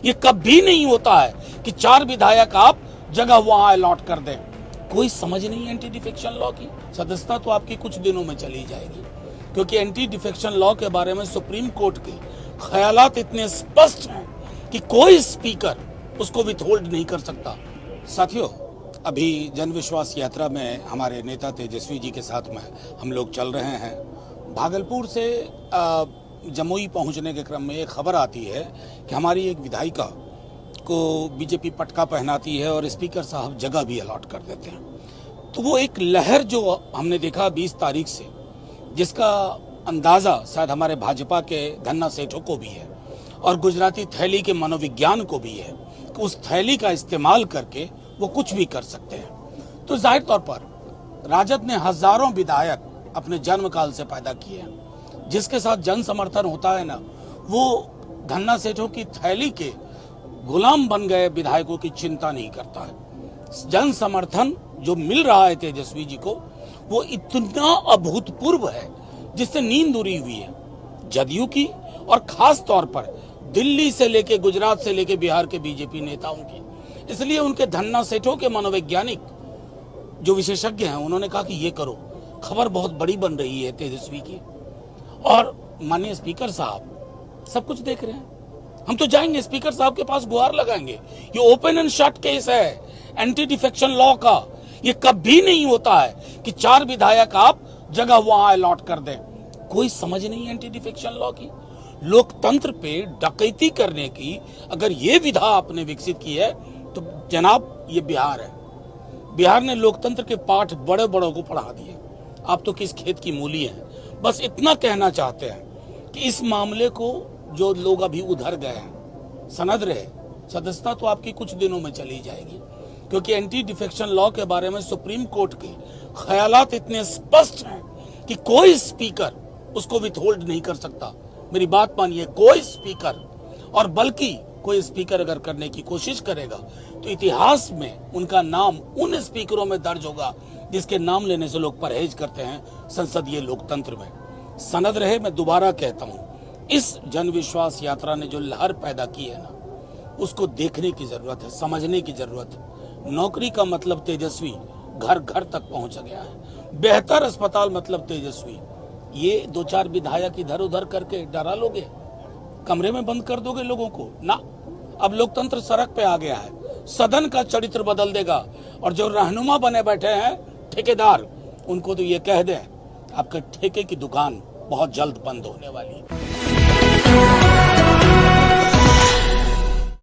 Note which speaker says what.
Speaker 1: ये कभी नहीं होता है कि 4 विधायक आप जगह वहां अलॉट कर दें। कोई समझ नहीं एंटी डिफेक्शन लॉ की। सदस्यता तो आपकी कुछ दिनों में चली जाएगी, क्योंकि एंटी डिफेक्शन लॉ के बारे में सुप्रीम कोर्ट के ख्यालात इतने स्पष्ट हैं कि कोई स्पीकर उसको विथहोल्ड नहीं कर सकता। साथियों, अभी जन विश्वास यात्रा में हमारे नेता तेजस्वी जी के साथ में हम लोग चल रहे हैं। भागलपुर से जमुई पहुंचने के क्रम में एक खबर आती है कि हमारी एक विधायिका को बीजेपी पटका पहनाती है और स्पीकर साहब जगह भी अलॉट कर देते हैं। तो वो एक लहर जो हमने देखा 20 तारीख से, जिसका अंदाजा शायद हमारे भाजपा के धन्ना सेठों को भी है और गुजराती थैली के मनोविज्ञान को भी है कि उस थैली का इस्तेमाल करके वो कुछ भी कर सकते हैं। तो जाहिर तौर पर राजद ने हजारों विधायक अपने जन्म काल से पैदा किए हैं। जिसके साथ जन समर्थन होता है ना, वो धन्ना सेठों की थैली के गुलाम बन गए विधायकों की चिंता नहीं करता है। जन समर्थन जो मिल रहा है तेजस्वी जी को, वो इतना अभूतपूर्व है जिससे नींद उड़ी हुई है जदयू की, और खास तौर पर दिल्ली से लेके गुजरात से लेके बिहार के बीजेपी नेताओं की। इसलिए उनके धन्ना सेठों के मनोवैज्ञानिक जो विशेषज्ञ हैं, उन्होंने कहा कि ये करो, खबर बहुत बड़ी बन रही है तेजस्वी की। और माननीय स्पीकर साहब सब कुछ देख रहे हैं। हम तो जाएंगे स्पीकर साहब के पास, गुहार लगाएंगे। ये ओपन एंड शट केस है एंटी डिफेक्शन लॉ का। ये कभी नहीं होता है कि 4 विधायक आप जगह वहां अलॉट कर दें। कोई समझ नहीं एंटी डिफेक्शन लॉ की। लोकतंत्र पे डकैती करने की अगर ये विधा आपने विकसित की है तो जनाब ये बिहार है। बिहार ने लोकतंत्र के पाठ बड़े बड़ों को पढ़ा दिए। आप तो किस खेत की मूली हैं। बस इतना कहना चाहते हैं कि इस मामले को जो लोग अभी उधर गए हैं, सनद रहे, सदस्यता तो आपकी कुछ दिनों में चली जाएगी, क्योंकि एंटी डिफेक्शन लॉ के बारे में सुप्रीम कोर्ट के ख्यालात इतने स्पष्ट हैं कि कोई स्पीकर उसको विथहोल्ड नहीं कर सकता। मेरी बात मानिए, कोई स्पीकर। और बल्कि कोई स्पीकर अगर करने की कोशिश करेगा तो इतिहास में उनका नाम उन स्पीकरों में दर्ज होगा जिसके नाम लेने से लोग परहेज करते हैं संसदीय लोकतंत्र में। सनद रहे, मैं दोबारा कहता हूं, इस जन विश्वास यात्रा ने जो लहर पैदा की है ना, उसको देखने की जरूरत है, समझने की जरूरत है। नौकरी का मतलब तेजस्वी घर घर तक पहुंच गया है। बेहतर अस्पताल मतलब तेजस्वी। ये 2-4 विधायक इधर उधर करके डरा लोगे, कमरे में बंद कर दोगे लोगों को ना। अब लोकतंत्र सड़क पे आ गया है। सदन का चरित्र बदल देगा। और जो रहनुमा बने बैठे हैं ठेकेदार, उनको तो ये कह दें आपके ठेके की दुकान बहुत जल्द बंद होने वाली है।